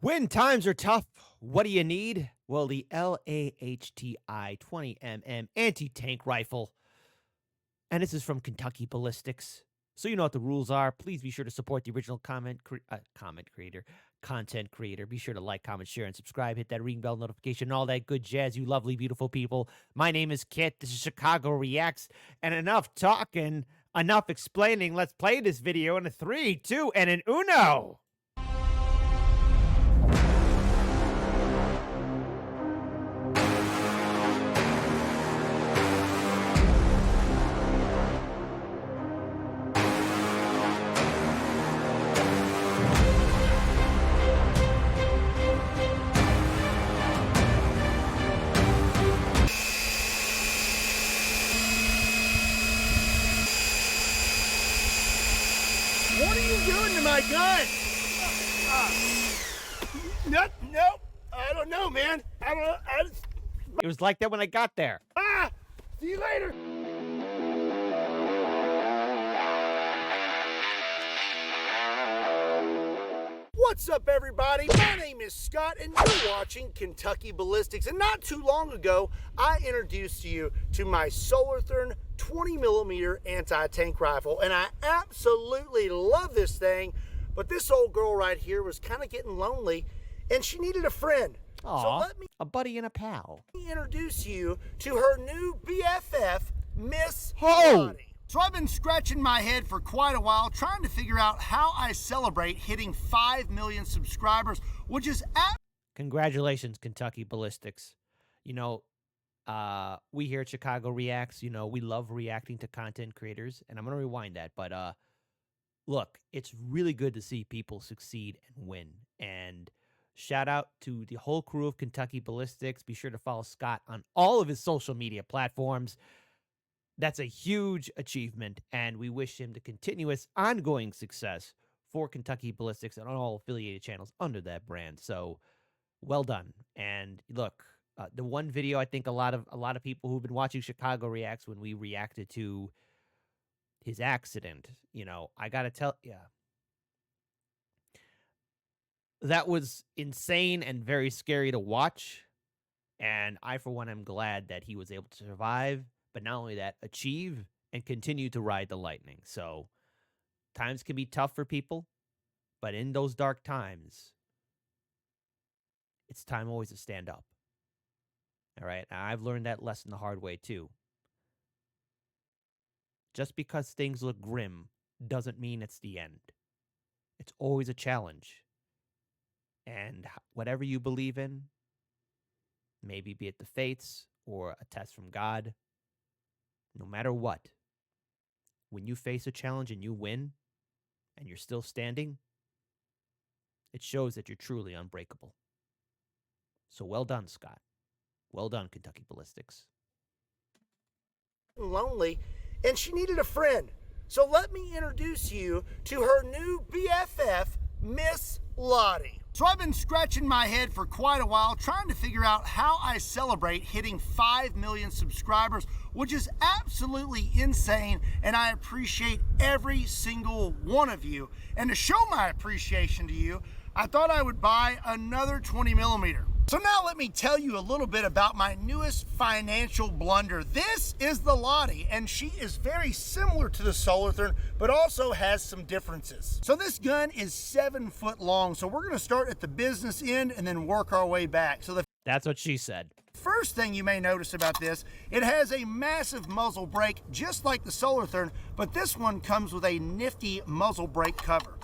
When times are tough, what do you need? Well, the LAHTI 20mm anti-tank rifle. And this is from Kentucky Ballistics. So you know what the rules are. Please be sure to support the original content creator. Be sure to like, comment, share, and subscribe. Hit that ring bell notification, all that good jazz, you lovely, beautiful people. My name is Kit. This is Chicago Reacts. And enough talking, enough explaining. Let's play this video in a 3, 2, and an uno. What are you doing to my gun? No, I don't know, man. It was like that when I got there. See you later. What's up, everybody? My name is Scott, and you're watching Kentucky Ballistics. And not too long ago, I introduced you to my Solarthern 20mm anti-tank rifle, and I absolutely love this thing. But this old girl right here was kind of getting lonely, and she needed a friend. Aww, so let me a buddy and a pal. introduce you to her new BFF, Miss Oh! LAHTI. So I've been scratching my head for quite a while trying to figure out how I celebrate hitting 5 million subscribers, which is Congratulations, Kentucky Ballistics. You know, we here at Chicago Reacts, you know, we love reacting to content creators, and I'm going to rewind that, but look, it's really good to see people succeed and win, and shout out to the whole crew of Kentucky Ballistics. Be sure to follow Scott on all of his social media platforms. That's a huge achievement, and we wish him the continuous ongoing success for Kentucky Ballistics and all affiliated channels under that brand. So, well done. And look, the one video I think a lot of people who've been watching Chicago Reacts when we reacted to his accident, you know, I gotta tell, that was insane and very scary to watch. And I, for one, am glad that he was able to survive. But not only that, achieve and continue to ride the lightning. So times can be tough for people, but in those dark times, it's time always to stand up. All right? And I've learned that lesson the hard way too. Just because things look grim doesn't mean it's the end. It's always a challenge. And whatever you believe in, maybe be it the fates or a test from God, no matter what, when you face a challenge and you win, and you're still standing, it shows that you're truly unbreakable. So well done, Scott. Well done, Kentucky Ballistics. lonely, and she needed a friend. So let me introduce you to her new BFF, Miss LAHTI. So I've been scratching my head for quite a while trying to figure out how I celebrate hitting 5 million subscribers, which is absolutely insane, and I appreciate every single one of you. And to show my appreciation to you, I thought I would buy another 20mm. So now let me tell you a little bit about my newest financial blunder. This is the LAHTI, and she is very similar to the Solarthern, but also has some differences. So this gun is 7 foot long, so we're gonna start at the business end and then work our way back. So That's what she said. first thing you may notice about this, it has a massive muzzle brake, just like the Solarthern, but this one comes with a nifty muzzle brake cover.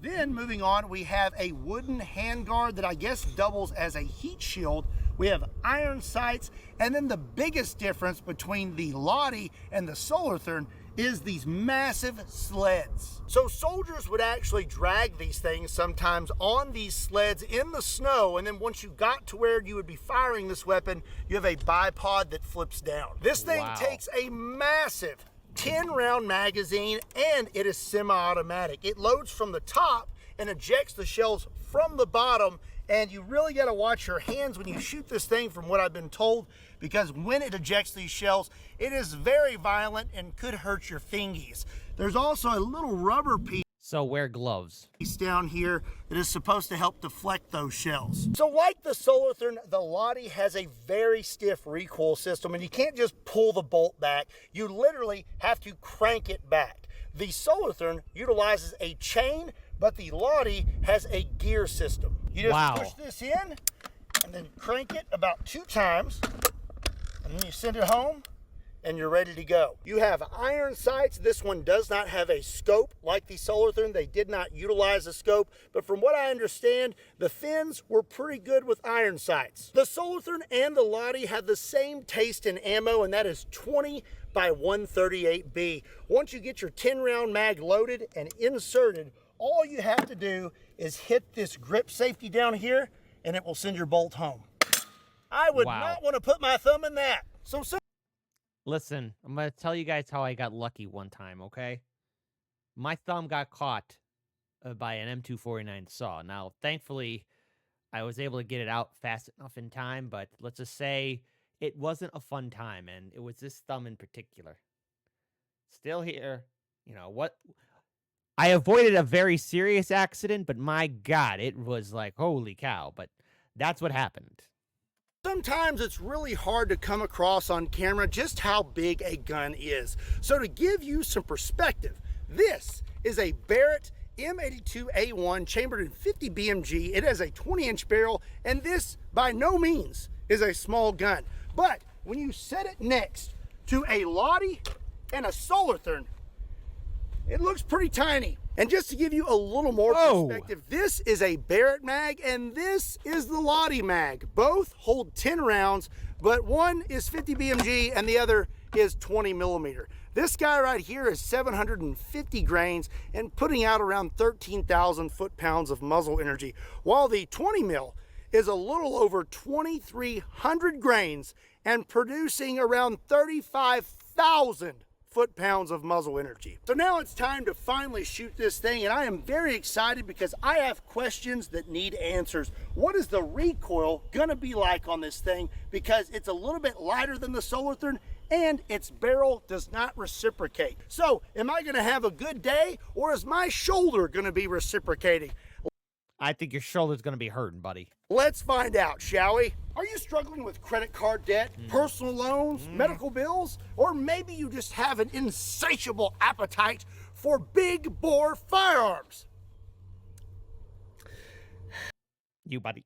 Then moving on, we have a wooden handguard that I guess doubles as a heat shield. We have iron sights, and then the biggest difference between the LAHTI and the Solarthern is these massive sleds. So soldiers would actually drag these things sometimes on these sleds in the snow, and then once you got to where you would be firing this weapon, you have a bipod that flips down. This thing takes a massive 10-round magazine, and it is semi-automatic. It loads from the top and ejects the shells from the bottom, and you really got to watch your hands when you shoot this thing, from what I've been told, because when it ejects these shells, it is very violent and could hurt your fingies. There's also a little rubber piece So wear gloves. Down here that is supposed to help deflect those shells. So like the Solartherm, the LAHTI has a very stiff recoil system, and you can't just pull the bolt back. You literally have to crank it back. The Solartherm utilizes a chain, but the LAHTI has a gear system. You just push this in and then crank it about 2 times, and then you send it home and you're ready to go. You have iron sights. This one does not have a scope like the Solartherm. They did not utilize a scope, but from what I understand, the fins were pretty good with iron sights. The Solartherm and the LAHTI have the same taste in ammo, and that is 20 by 138B. Once you get your 10-round mag loaded and inserted, all you have to do is hit this grip safety down here, and it will send your bolt home. I would not want to put my thumb in that. So listen, I'm going to tell you guys how I got lucky one time, okay? My thumb got caught by an M249 saw. Now, thankfully, I was able to get it out fast enough in time, but let's just say it wasn't a fun time, and it was this thumb in particular. Still here. You know, what? I avoided a very serious accident, but my God, it was like, holy cow. But that's what happened. Sometimes it's really hard to come across on camera just how big a gun is. So to give you some perspective, this is a Barrett M82A1 chambered in 50 BMG. It has a 20-inch barrel, and this by no means is a small gun. But when you set it next to a LAHTI and a Solartherm, it looks pretty tiny. And just to give you a little more perspective, this is a Barrett mag and this is the LAHTI mag. Both hold 10 rounds, but one is 50 BMG and the other is 20 millimeter. This guy right here is 750 grains and putting out around 13,000 foot-pounds of muzzle energy, while the 20 mil is a little over 2,300 grains and producing around 35,000 foot-pounds of muzzle energy. So now it's time to finally shoot this thing, and I am very excited because I have questions that need answers. What is the recoil gonna be like on this thing? Because it's a little bit lighter than the Solartherm and its barrel does not reciprocate. So am I gonna have a good day, or is my shoulder gonna be reciprocating? I think your shoulder's going to be hurting, buddy. Let's find out, shall we? Are you struggling with credit card debt, personal loans, medical bills, or maybe you just have an insatiable appetite for big bore firearms? You, buddy.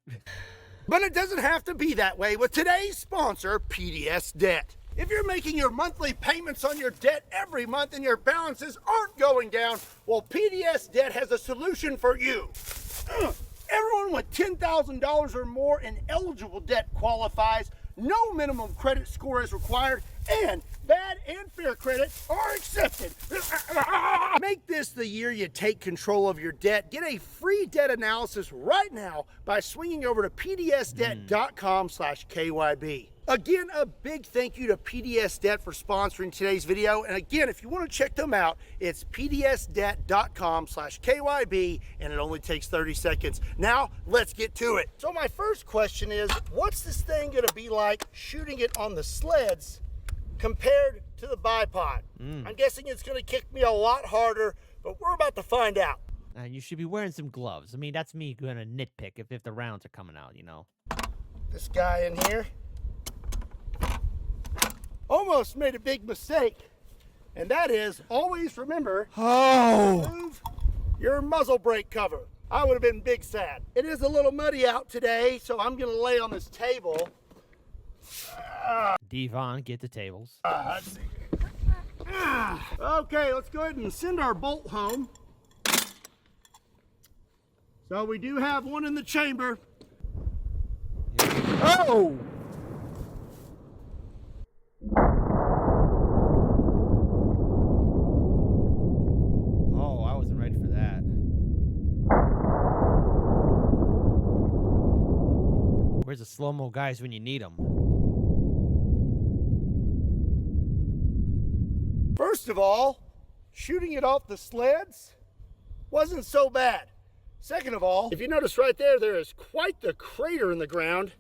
But it doesn't have to be that way with today's sponsor, PDS Debt. If you're making your monthly payments on your debt every month and your balances aren't going down, well, PDS Debt has a solution for you. Everyone with $10,000 or more in eligible debt qualifies. No minimum credit score is required, and bad and fair credit are accepted. Make this the year you take control of your debt. Get a free debt analysis right now by swinging over to pdsdebt.com/KYB. Again, a big thank you to PDS Debt for sponsoring today's video. And again, if you want to check them out, it's pdsdebt.com/KYB, and it only takes 30 seconds. Now, let's get to it. So my first question is, what's this thing going to be like shooting it on the sleds compared to the bipod? I'm guessing it's going to kick me a lot harder, but we're about to find out. You should be wearing some gloves. I mean, that's me going to nitpick if the rounds are coming out, you know. This guy in here almost made a big mistake, and that is always remember to remove your muzzle brake cover. I would have been big sad. It is a little muddy out today, so I'm going to lay on this table. Devon, get the tables. Let's see. Okay, let's go ahead and send our bolt home. So we do have one in the chamber. Oh! Oh, I wasn't ready for that. Where's the slow-mo guys when you need them? First of all, shooting it off the sleds wasn't so bad. Second of all, if you notice right there, there is quite the crater in the ground,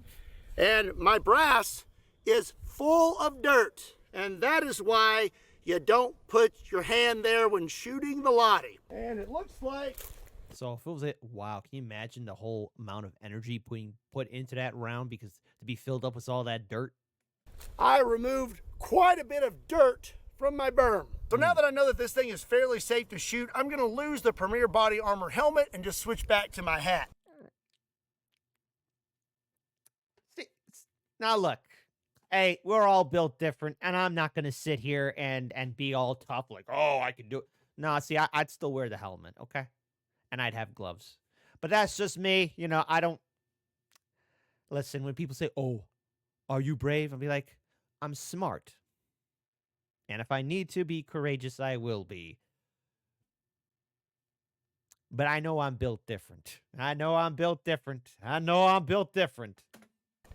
and my brass is full of dirt, and that is why you don't put your hand there when shooting the LAHTI. And it looks like... So if it was wow, can you imagine the whole amount of energy put into that round because to be filled up with all that dirt? I removed quite a bit of dirt from my berm. So now that I know that this thing is fairly safe to shoot, I'm gonna lose the Premier Body Armor helmet and just switch back to my hat. See, now look, hey, we're all built different, and I'm not gonna sit here and be all tough like, oh, I can do it. No, see, I'd still wear the helmet, okay? And I'd have gloves. But that's just me. You know, I don't listen when people say, "Oh, are you brave?" I'll be like, "I'm smart. And if I need to be courageous, I will be." But I know I'm built different. I know I'm built different. I know I'm built different.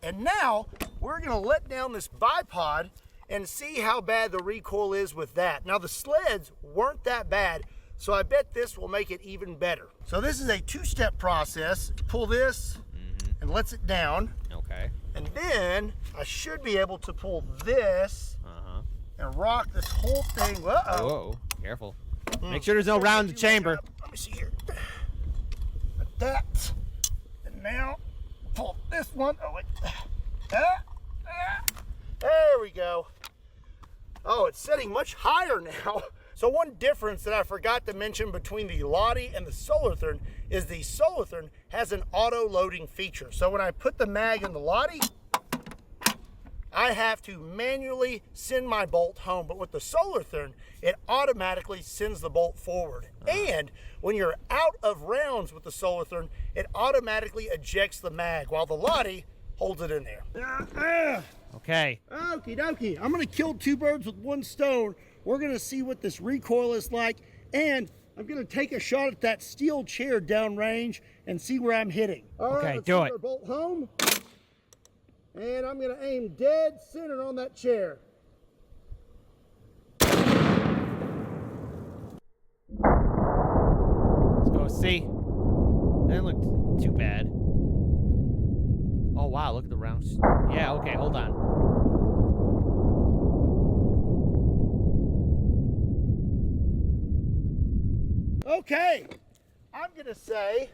And now we're gonna let down this bipod and see how bad the recoil is with that. Now the sleds weren't that bad, so I bet this will make it even better. So this is a two-step process. Pull this and lets it down. Okay. And then I should be able to pull this and rock this whole thing. Uh-oh. Whoa, careful. Make sure there's no round in the chamber. Let me see here. Like that. And now pull this one. Oh, wait. There we go. Oh, it's setting much higher now. So one difference that I forgot to mention between the LAHTI and the Solartherm is the Solartherm has an auto-loading feature. So when I put the mag in the LAHTI, I have to manually send my bolt home. But with the Solartherm, it automatically sends the bolt forward. And when you're out of rounds with the Solartherm, it automatically ejects the mag, while the LAHTI holds it in there. Okay. Okie dokie. I'm gonna kill two birds with one stone. We're gonna see what this recoil is like, and I'm gonna take a shot at that steel chair downrange and see where I'm hitting. All right, let's do send it. our bolt home, and I'm gonna aim dead center on that chair. Let's go see. That didn't look too bad. Oh, wow, look at the rounds. Yeah, okay, hold on. Okay, I'm gonna say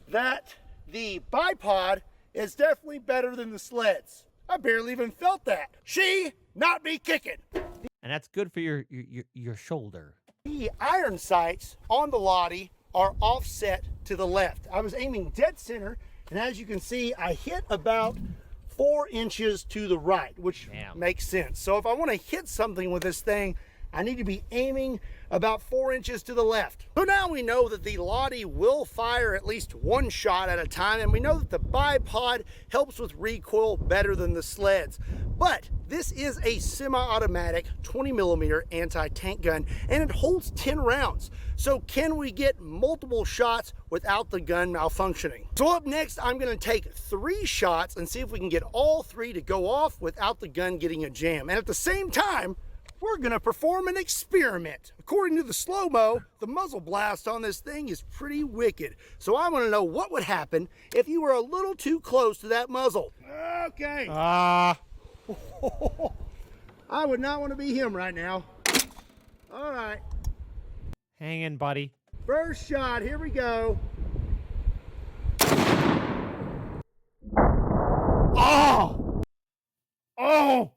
that the bipod is definitely better than the sleds. I barely even felt that. She not be kicking. And that's good for your shoulder. The iron sights on the LAHTI are offset to the left. I was aiming dead center, and as you can see, I hit about 4 inches to the right, which makes sense. So if I want to hit something with this thing, I need to be aiming about 4 inches to the left. So now we know that the LAHTI will fire at least one shot at a time, and we know that the bipod helps with recoil better than the sleds. But this is a semi-automatic 20mm anti-tank gun, and it holds 10 rounds. So can we get multiple shots without the gun malfunctioning? So up next, I'm gonna take 3 shots and see if we can get all 3 to go off without the gun getting a jam. And at the same time, we're gonna perform an experiment. According to the slow-mo, the muzzle blast on this thing is pretty wicked. So I wanna know what would happen if you were a little too close to that muzzle. Okay. I would not wanna be him right now. All right. Hang in, buddy. First shot, here we go. Oh! Oh!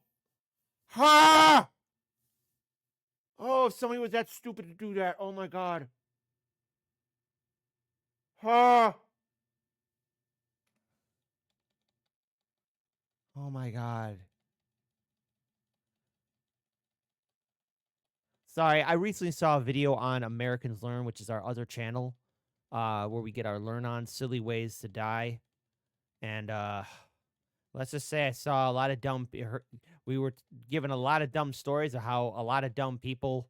Ha! Oh, if somebody was that stupid to do that. Oh my God. Ha! Oh my God. Sorry, I recently saw a video on Americans Learn, which is our other channel, where we get our learn on silly ways to die. And let's just say I saw a lot of we were given a lot of dumb stories of how a lot of dumb people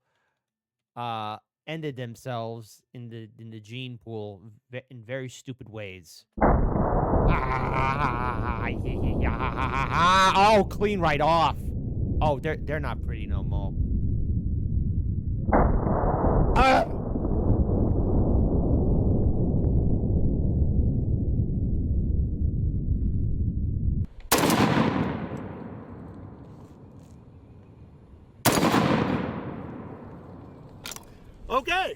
ended themselves in the gene pool in very stupid ways. Oh, clean right off. Oh, they're not pretty no more. Okay.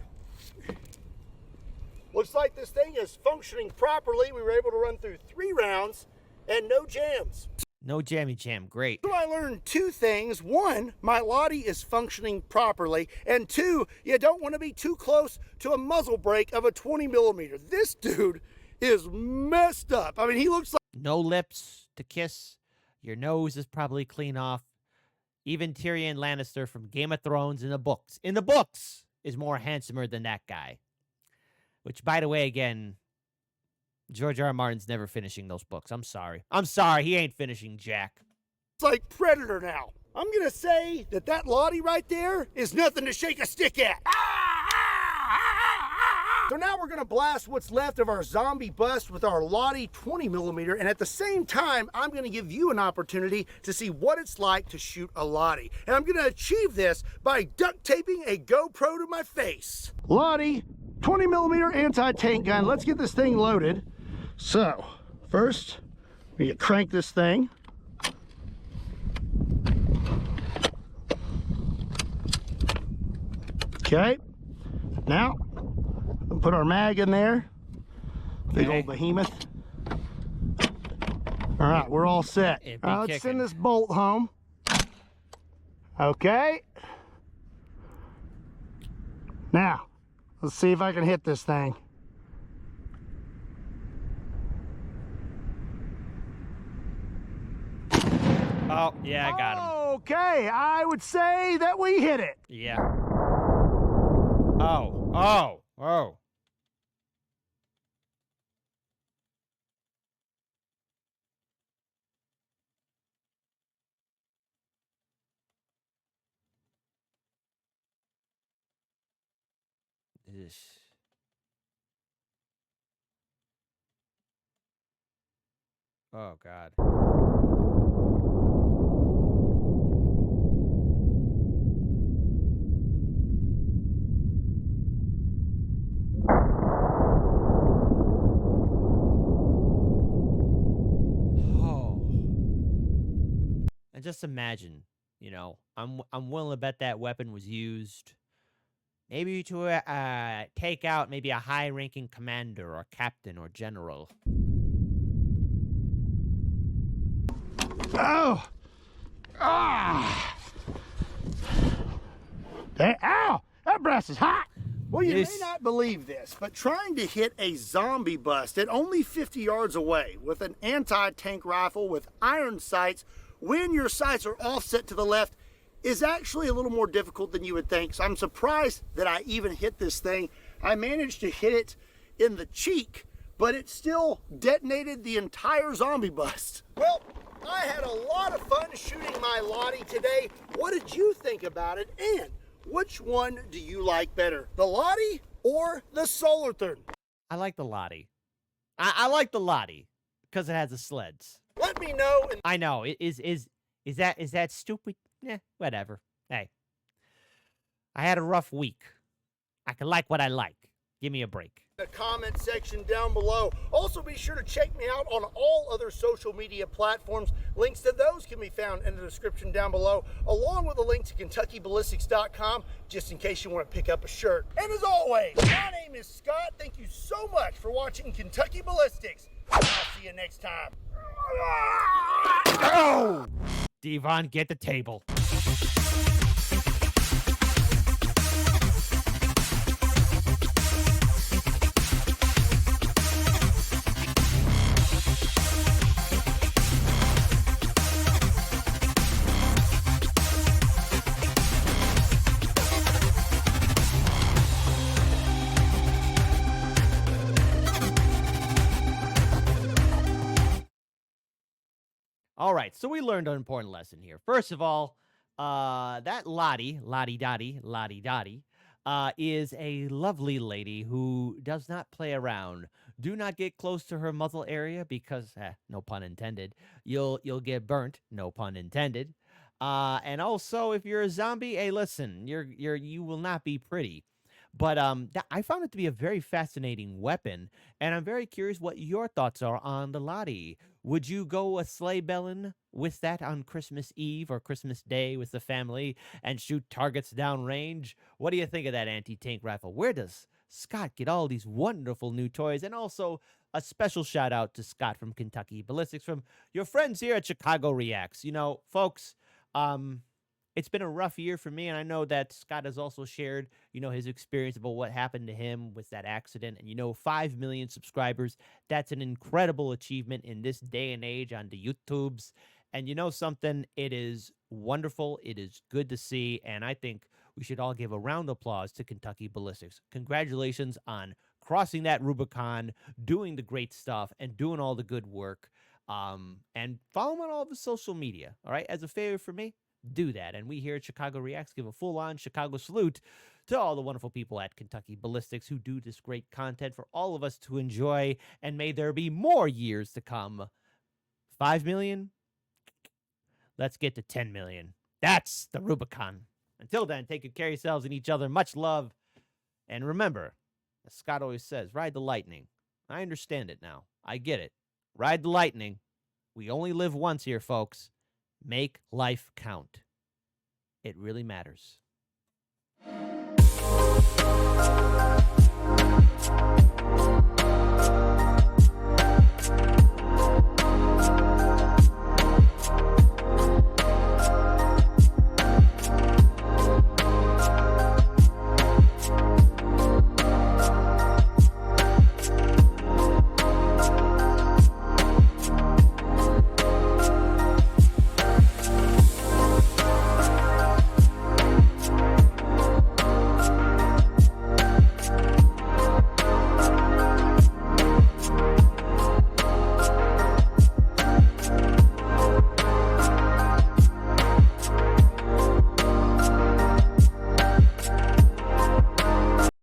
Looks like this thing is functioning properly. We were able to run through 3 rounds and no jams. No jammy jam. Great. So I learned 2 things. 1, my LAHTI is functioning properly. And 2, you don't want to be too close to a muzzle brake of a 20 millimeter. This dude is messed up. I mean, he looks like... No lips to kiss. Your nose is probably clean off. Even Tyrion Lannister from Game of Thrones in the books, is more handsomer than that guy. Which, by the way, again, George R. R. Martin's never finishing those books. I'm sorry. He ain't finishing Jack. It's like Predator now. I'm going to say that LAHTI right there is nothing to shake a stick at. So now we're going to blast what's left of our zombie bust with our LAHTI 20 millimeter, and at the same time, I'm going to give you an opportunity to see what it's like to shoot a LAHTI. And I'm going to achieve this by duct taping a GoPro to my face. LAHTI 20 millimeter anti-tank gun. Let's get this thing loaded. So, first, we crank this thing. Okay, now we'll put our mag in there. Big old behemoth. All right, we're all set. All right, let's send this bolt home. Okay. Now, let's see if I can hit this thing. Oh, yeah, I got him. Okay, I would say that we hit it. Yeah. Oh. Ish. Oh, God. And just imagine, I'm willing to bet that weapon was used maybe to take out maybe a high-ranking commander or captain or general. Oh! Ah! Ow! That brass is hot! Well, you may not believe this, but trying to hit a zombie bust at only 50 yards away with an anti-tank rifle with iron sights when your sights are offset to the left is actually a little more difficult than you would think. So I'm surprised that I even hit this thing. I managed to hit it in the cheek, but it still detonated the entire zombie bust. Well, I had a lot of fun shooting my LAHTI today. What did you think about it? And which one do you like better, the LAHTI or the Solarthurn? I like the LAHTI. I like the LAHTI because it has the sleds. Let me know. I know. Is that stupid? Yeah, whatever. Hey, I had a rough week. I can like what I like. Give me a break. The comment section down below. Also, be sure to check me out on all other social media platforms. Links to those can be found in the description down below, along with a link to KentuckyBallistics.com, just in case you want to pick up a shirt. And as always, my name is Scott. Thank you so much for watching Kentucky Ballistics. I'll see you next time. Oh! Devon, get the table. All right, so we learned an important lesson here. First of all, that Lottie, Lottie-Dottie, is a lovely lady who does not play around. Do not get close to her muzzle area because, no pun intended, you'll get burnt, no pun intended. And also, if you're a zombie, hey, listen, you will not be pretty. But I found it to be a very fascinating weapon, and I'm very curious what your thoughts are on the Lottie. Would you go a sleigh bellin' with that on Christmas Eve or Christmas Day with the family and shoot targets downrange? What do you think of that anti-tank rifle? Where does Scott get all these wonderful new toys? And also a special shout out to Scott from Kentucky Ballistics from your friends here at Chicago Reacts. You know, folks, um, it's been a rough year for me, and I know that Scott has also shared, his experience about what happened to him with that accident. And 5 million subscribers, that's an incredible achievement in this day and age on the YouTubes. And you know something? It is wonderful. It is good to see, and I think we should all give a round of applause to Kentucky Ballistics. Congratulations on crossing that Rubicon, doing the great stuff, and doing all the good work. And follow him on all the social media. All right, as a favor for me, do that. And we here at Chicago Reacts give a full-on Chicago salute to all the wonderful people at Kentucky Ballistics who do this great content for all of us to enjoy. And may there be more years to come. 5 million? Let's get to 10 million. That's the Rubicon. Until then, take good care of yourselves and each other. Much love. And remember, as Scott always says, ride the lightning. I understand it now. I get it. Ride the lightning. We only live once here, folks. Make life count. It really matters.